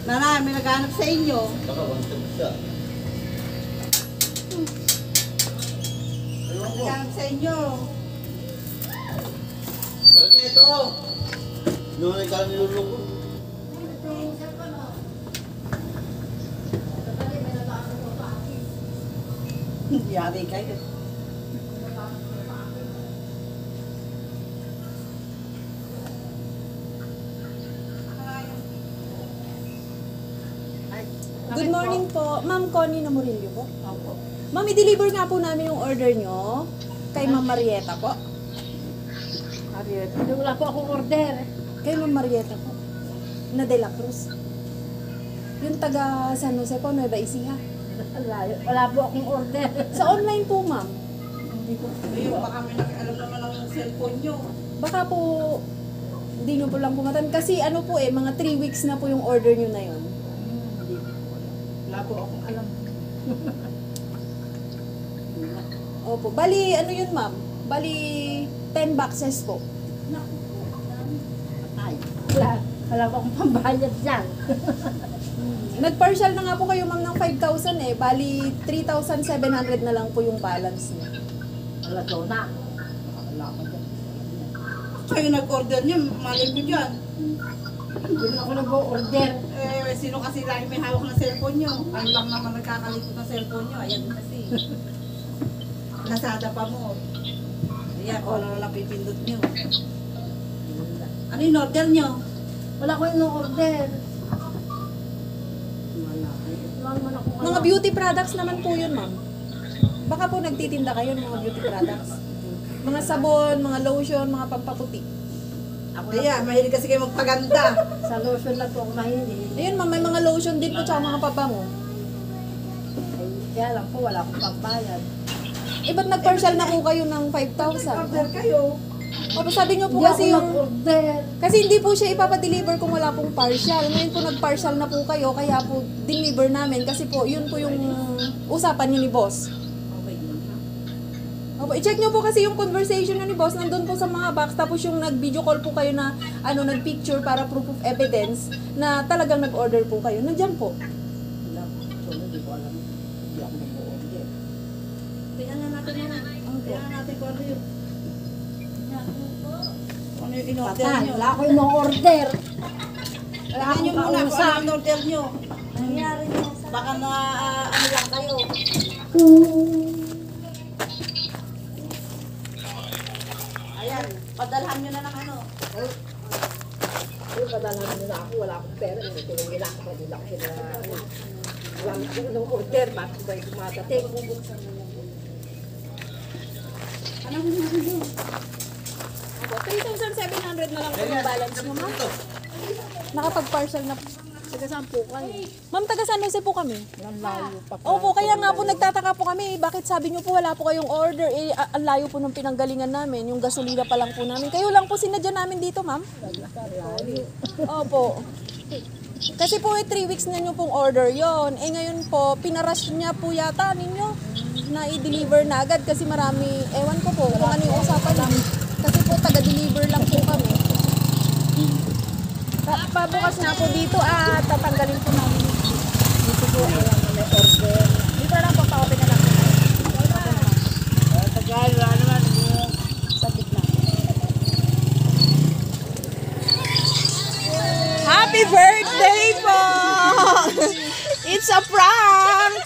Nanay, may naghanap sa inyo. Baka wanted siya. Ewan ko. Naghanap sa inyo. Meron nga ito. Noon ay kala niluluko. Yari kayo. Good morning po. Ma'am Connie Namurillo po. Opo. Ma'am, i-deliver nga po namin yung order nyo kay Ma'am Marieta po. Hindi, wala po akong order. Kay Ma'am Marieta po. Na De La Cruz. Yung taga San Jose po, Nueva Ecija. Wala po akong order. Sa online po, ma'am. Hindi po. Ayun, baka may nakialam naman ng cellphone nyo. Baka po, hindi nyo po lang pumatan. Kasi ano po mga 3 weeks na po yung order nyo na yun. Wala po akong alam. Opo. Bali, ano yun, ma'am? Bali, 10 boxes po. Ay. Wala po akong pambayad dyan. Nag-partial na nga po kayo, ma'am, ng 5,000 eh. Bali, 3,700 na lang po yung balance niya. Wala daw na. Wala ko dyan. Kayo nag-order nyo, malay ko dyan. Hindi na ako nag-order. Eh, sino kasi lagi may hawak ng cellphone nyo? Kayo lang naman nagkakalikot ng cellphone nyo. Ayan kasi. Lazada pa mo. Ayan, kung ano lang pipindot nyo. Ano yung order nyo? Wala ko yung order. Wala naman ako. Mga beauty products naman po yun, ma'am. Baka po nagtitinda kayo ng mga beauty products. Mga sabon, mga lotion, mga pampaputi. Ako Kaya, mahilig kasi kayo magpaganda. sa lotion lang po ako mahilig. Ayun, ma'am, may mga lotion din po tsaka mga pabango. Ay, kaya lang po, wala akong pambayad. Eh, ba't nag-partial na po kayo ng 5,000? Order kayo. Opo, sabi nyo po Hindi kasi ako yung... nag-order. Kasi hindi po siya ipapadeliver kung wala pong partial. Ngayon po nag-partial na po kayo, kaya po deliver namin. Kasi po, yun po yung usapan nyo ni boss. Okay lang. Opo, i-check nyo po kasi yung conversation nyo ni boss, nandun po sa mga box, tapos yung nag-video call po kayo na, nag-picture para proof of evidence, na talagang nag-order po kayo. Nandiyan po. Wala. So, hindi ko alam. Hindi ako mag-order. Tingnan na natin muna. Tingnan na natin kung ano yun. Kung ano yung in-order Patay, nyo. wala ko yung order. Wala Tingnan nyo akong muna kung ano kausap. yung in-order nyo. Baka na ano lang kayo. Ayan, padalhan nyo na ng ano. Yung kadalanan nila ako, wala akong pera. Tinungin ako, hindi lang sila. Wala akong ng order, bakit ba yung dumadating? Ano yung ano yun? Opo, 3,700 na lang po yung balance nyo, ma'am. Nakapag-partial na po. Taga saan po kayo? Ma'am, taga San Jose po kami. Walang layo pa. Opo, kaya nga po nagtataka po kami, bakit sabi niyo po wala po kayong order, ang layo po ng pinanggalingan namin, yung gasolina pa lang po namin. Kayo lang po sinadya namin dito, ma'am. Opo. Kasi po 3 weeks na nyo pong order yon. Ngayon po, pinarush niya po yata ninyo na i-deliver na agad kasi marami, ewan ko po kung ano yung usapan lang. Kasi po taga-deliver lang po kami. Pabukas na po dito at tatanggalin po namin. Dito po, alam na may order. Dito lang po, pa-open na lang. Tagal, wala naman. Sa gitna. Happy birthday po! It's a prank!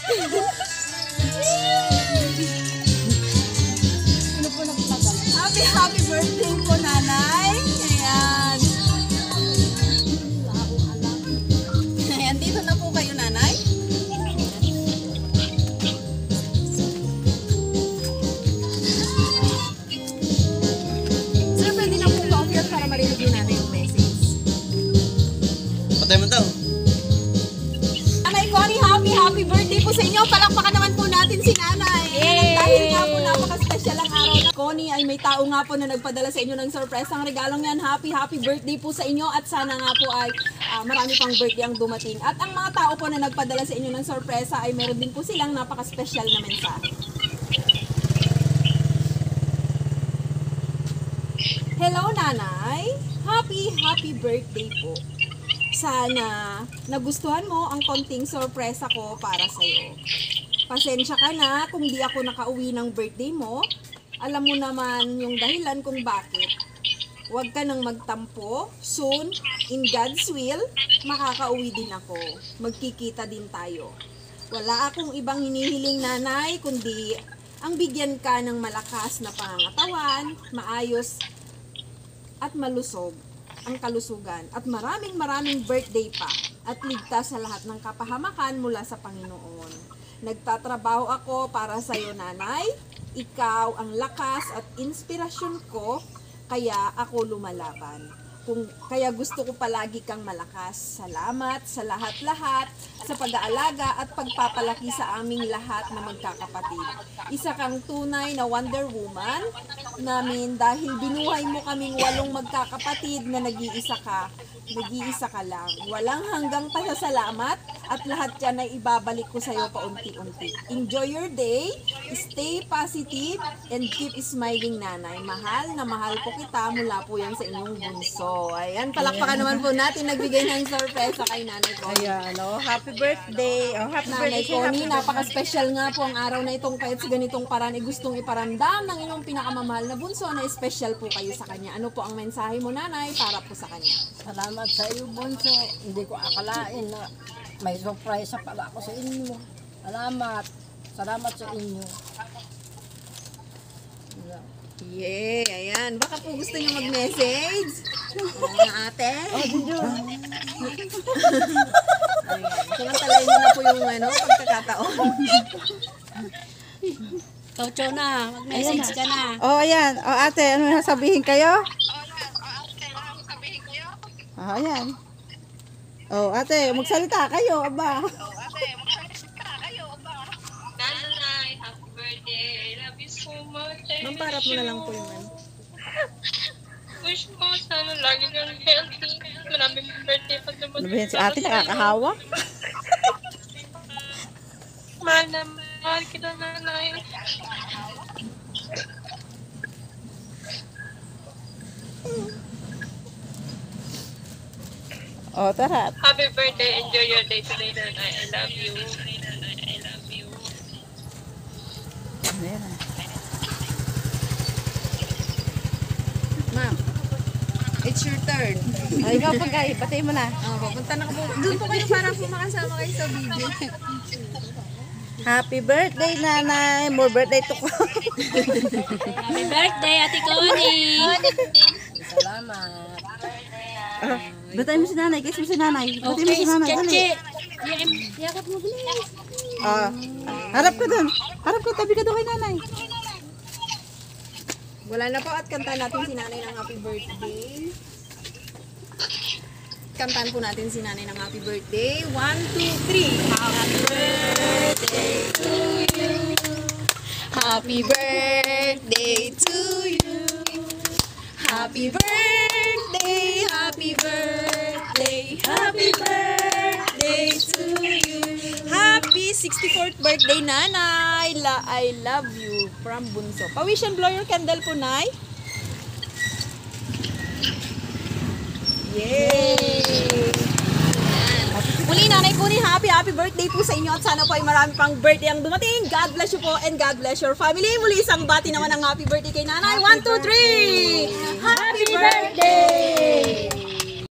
Happy birthday po, nanay! Ayan. Ayan, dito na po kayo, nanay. Sir, pwede na po pa-offer para marinig din natin yung message. Patay mo daw. Nanay Connie, happy birthday po sa inyo. Palakpakan naman po natin si nanay. Dahil nga po napaka-special ang araw na Connie ay may tao nga po na nagpadala sa inyo ng surprise. Ang regalong yan, happy birthday po sa inyo at sana nga po ay marami pang birthday ang dumating. At ang mga tao po na nagpadala sa inyo ng sorpresa ay meron din po silang napaka-special na mensahe. Hello, nanay. Happy birthday po. Sana nagustuhan mo ang konting sorpresa ko para sa'yo. Pasensya ka na kung di ako nakauwi ng birthday mo. Alam mo naman yung dahilan kung bakit. Huwag ka nang magtampo. Soon, in God's will, makakauwi din ako. Magkikita din tayo. Wala akong ibang hinihiling, nanay, kundi ang bigyan ka ng malakas na pangangatawan, maayos at malusog ang kalusugan, at maraming birthday pa, at ligtas sa lahat ng kapahamakan mula sa Panginoon. Nagtatrabaho ako para sa iyo, nanay. Ikaw ang lakas at inspirasyon ko, kaya ako lumalaban. Kaya gusto ko palagi kang malakas. Salamat sa lahat-lahat, sa pag-aalaga at pagpapalaki sa aming lahat na magkakapatid. Isa kang tunay na Wonder Woman namin dahil binuhay mo kaming 8 magkakapatid na nag-iisa ka lang. Walang hanggang pasasalamat at lahat yan ay ibabalik ko sa iyo paunti-unti. Enjoy your day, stay positive, and keep smiling, nanay. Mahal na mahal po kita, mula po yan sa inyong bunso. Ayan, palakpakan naman po natin, nagbigay ng sorpresa kay Nanay Connie. Ayan, happy birthday. Happy Nanay birthday. Connie, napaka-special nga po ang araw na itong kahit sa ganitong paraan ay gustong iparamdam ng inyong pinakamamahal na bunso na special po kayo sa kanya. Ano po ang mensahe mo, nanay, para po sa kanya? Salamat sa iyo, Bunso. Hindi ko akalain na may surprise pala ako sa inyo. Salamat. Salamat sa inyo. Yeah, ayan. Baka po gusto niyo mag-message? Mga ate? Ayan. Samantalayin niyo na po yung pagkakataon. Kaucho na, mag-message ka na. Ayan. Ate, ano sasabihin kayo? Ayan. Ate, magsalita kayo, aba. Nanay, happy birthday. I love you so much. Mamparap mo na lang po yung Wish mo, sana lagi kang healthy. Maraming birthday pa naman. Ano ba yan, si ate nakakahawa? Mahal na mahal kita, nanay. Tara. Happy birthday. Enjoy your day today, nanay. I love you. I love you. Ayan. Ma'am, it's your turn. Ikaw pagkay, patay mo na. Papunta na po. Doon po kayo para po makasama kayo sa video. Happy birthday, nanay. More birthday to ko. Happy birthday, Ate Connie! Salamat. Batay mo si nanay, kiss mo si nanay. Batay mo Okay, si nanay, dali. Chachi! Yakap mo, bilis! Harap ka dun. Harap ka, tabi ka doon kay nanay. Wala na po at kantahan natin si nanay ng happy birthday. Kantahan po natin si nanay ng happy birthday. 1, 2, 3. Happy birthday to you. Happy birthday to you. Happy birthday, happy birthday, happy birthday to you. Happy 64th birthday, nanay. I love you from Bunso. Pawish and blow your candle po, nay. Yay! Muli, Nanay Connie, happy birthday po sa inyo at sana po ay marami pang birthday ang dumating. God bless you po and God bless your family. Muli, isang bati naman ang happy birthday kay Nanay. 1, 2, 3! Happy birthday!